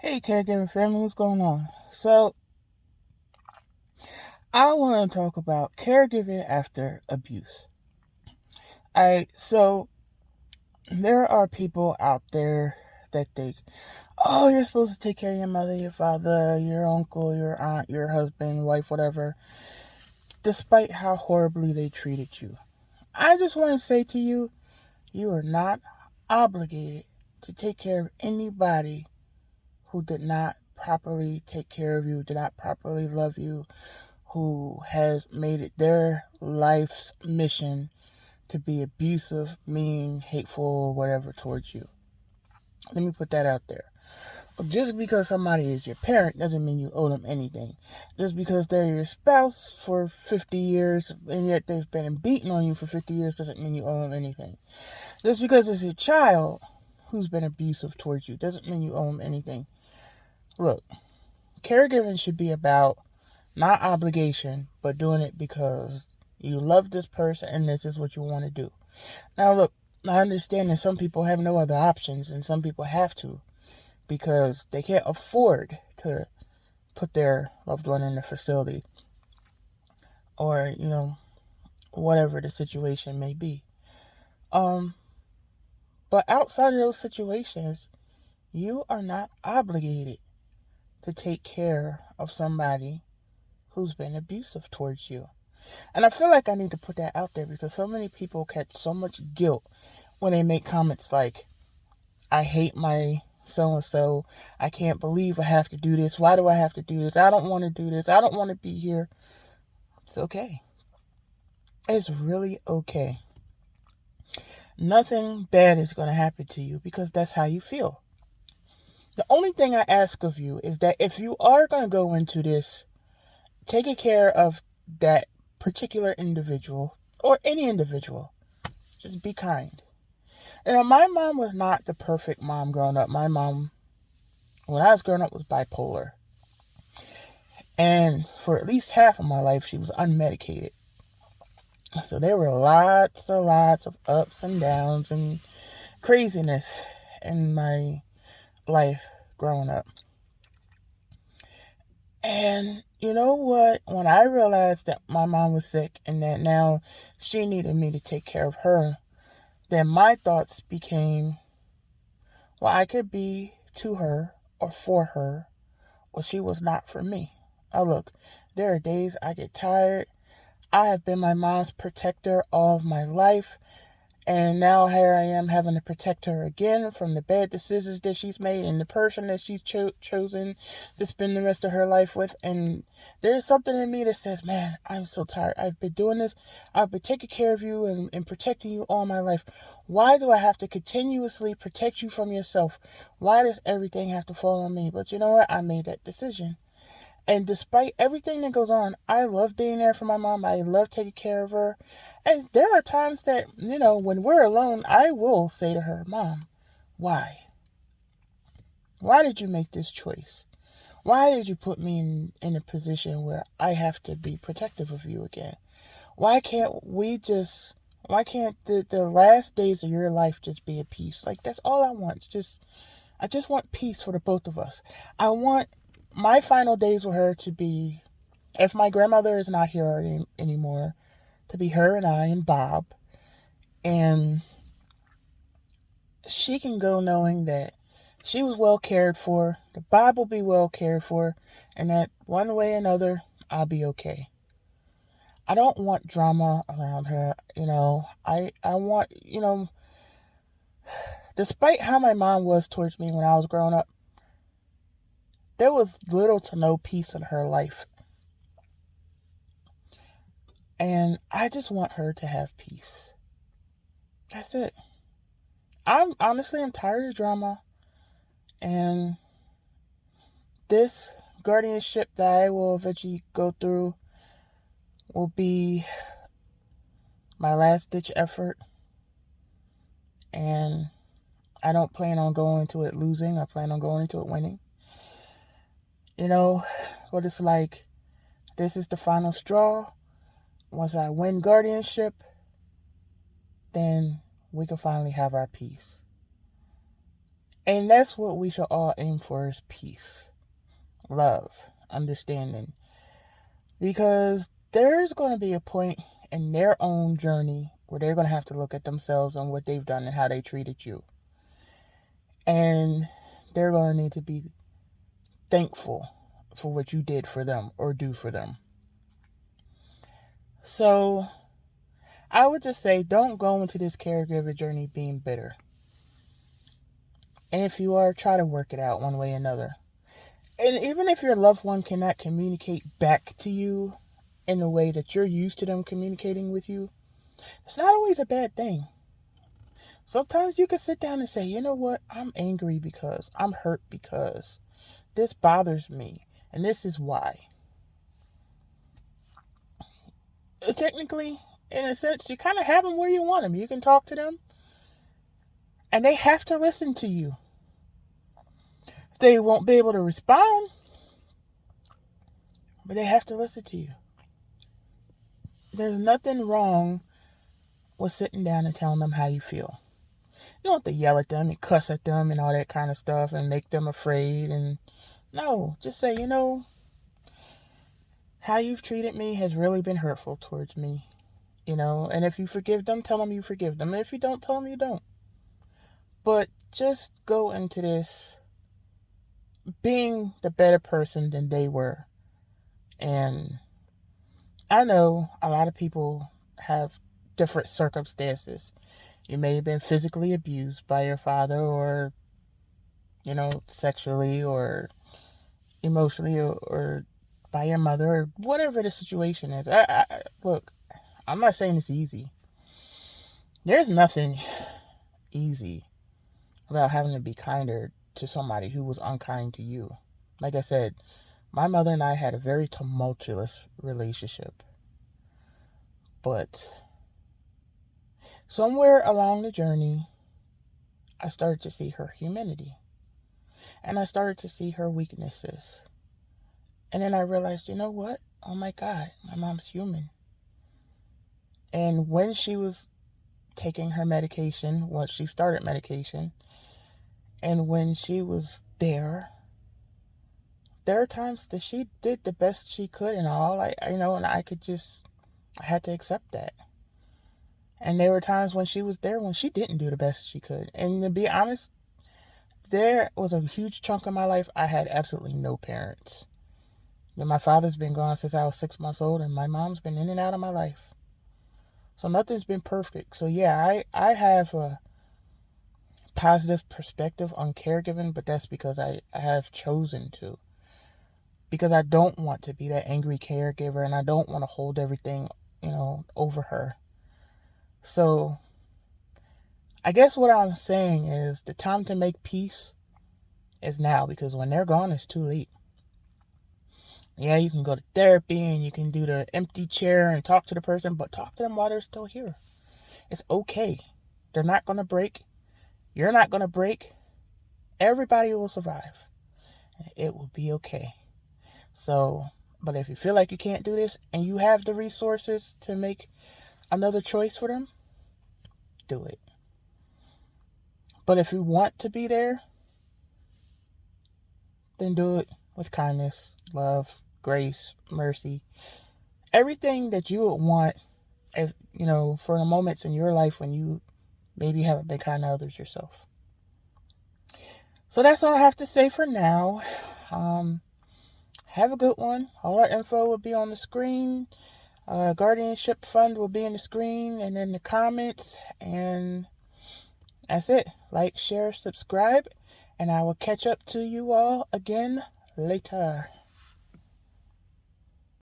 Hey, caregiving family, what's going on? So, I want to talk about caregiving after abuse. So there are people out there that think, oh, you're supposed to take care of your mother, your father, your uncle, your aunt, your husband, wife, whatever, despite how horribly they treated you. I just want to say to you, you are not obligated to take care of anybody who did not properly take care of you, did not properly love you, who has made it their life's mission to be abusive, mean, hateful, whatever towards you. Let me put that out there. Just because somebody is your parent doesn't mean you owe them anything. Just because they're your spouse for 50 years and yet they've been beating on you for 50 years doesn't mean you owe them anything. Just because it's a child who's been abusive towards you doesn't mean you owe them anything. Look, caregiving should be about not obligation, but doing it because you love this person and this is what you want to do. Now, look, I understand that some people have no other options and some people have to because they can't afford to put their loved one in a facility or, whatever the situation may be. But outside of those situations, you are not obligated to take care of somebody who's been abusive towards you. And I feel like I need to put that out there because so many people catch so much guilt when they make comments like, I hate my so-and-so. I can't believe I have to do this. Why do I have to do this? I don't want to do this. I don't want to be here. It's okay. It's really okay. Nothing bad is going to happen to you because that's how you feel. The only thing I ask of you is that if you are going to go into this, taking care of that particular individual or any individual, just be kind. My mom was not the perfect mom growing up. My mom, when I was growing up, was bipolar. And for at least half of my life, she was unmedicated. So there were lots of ups and downs and craziness in my life growing up. And you know what? When I realized that my mom was sick and that now she needed me to take care of her, then my thoughts became, well, I could be to her or for her, or she was not for me. Now look, there are days I get tired. I have been my mom's protector all of my life. And now here I am having to protect her again from the bad decisions that she's made and the person that she's chosen to spend the rest of her life with. And there's something in me that says, man, I'm so tired. I've been doing this. I've been taking care of you and protecting you all my life. Why do I have to continuously protect you from yourself? Why does everything have to fall on me? But you know what? I made that decision. And despite everything that goes on, I love being there for my mom. I love taking care of her. And there are times that, when we're alone, I will say to her, Mom, why? Why did you make this choice? Why did you put me in a position where I have to be protective of you again? Why can't the last days of your life just be at peace? Like, that's all I want. I just want peace for the both of us. I want my final days with her to be, if my grandmother is not here anymore, to be her and I and Bob. And she can go knowing that she was well cared for, the Bob will be well cared for, and that one way or another, I'll be okay. I don't want drama around her, I want, despite how my mom was towards me when I was growing up, there was little to no peace in her life. And I just want her to have peace. That's it. I'm tired of drama. And this guardianship that I will eventually go through will be my last ditch effort. And I don't plan on going into it losing. I plan on going into it winning. What it's like, this is the final straw. Once I win guardianship, then we can finally have our peace. And that's what we should all aim for, is peace, love, understanding. Because there's going to be a point in their own journey where they're going to have to look at themselves and what they've done and how they treated you. And they're going to need to be thankful for what you did for them or do for them. So I would just say, don't go into this caregiver journey being bitter. And if you are, try to work it out one way or another. And even if your loved one cannot communicate back to you in the way that you're used to them communicating with you, it's not always a bad thing. Sometimes you can sit down and say, you know what, I'm angry because I'm hurt because this bothers me, and this is why. Technically, in a sense, you kind of have them where you want them. You can talk to them, and they have to listen to you. They won't be able to respond, but they have to listen to you. There's nothing wrong with sitting down and telling them how you feel. You don't have to yell at them and cuss at them and all that kind of stuff and make them afraid. And no, just say, how you've treated me has really been hurtful towards me. And if you forgive them, tell them you forgive them. And if you don't, tell them you don't. But just go into this being the better person than they were. And I know a lot of people have different circumstances. You may have been physically abused by your father, or, sexually or emotionally, or by your mother, or whatever the situation is. Look, I'm not saying it's easy. There's nothing easy about having to be kinder to somebody who was unkind to you. Like I said, my mother and I had a very tumultuous relationship. But somewhere along the journey, I started to see her humanity. And I started to see her weaknesses. And then I realized, you know what? Oh my God, my mom's human. And when she was taking her medication, once she started medication, and when she was there are times that she did the best she could and all, and I had to accept that. And there were times when she was there when she didn't do the best she could. And to be honest, there was a huge chunk of my life I had absolutely no parents. My father's been gone since I was 6 months old, and my mom's been in and out of my life. So nothing's been perfect. So yeah, I have a positive perspective on caregiving, but that's because I have chosen to. Because I don't want to be that angry caregiver, and I don't want to hold everything, over her. So I guess what I'm saying is the time to make peace is now, because when they're gone, it's too late. Yeah, you can go to therapy and you can do the empty chair and talk to the person, but talk to them while they're still here. It's okay. They're not going to break. You're not going to break. Everybody will survive. It will be okay. So, but if you feel like you can't do this and you have the resources to make another choice for them, do it. But if you want to be there, then do it with kindness, love, grace, mercy. Everything that you would want, if for the moments in your life when you maybe haven't been kind to others yourself. So that's all I have to say for now. Have a good one. All our info will be on the screen. Guardianship fund will be in the screen and in the comments. And that's it. Like, share, subscribe. And I will catch up to you all again later.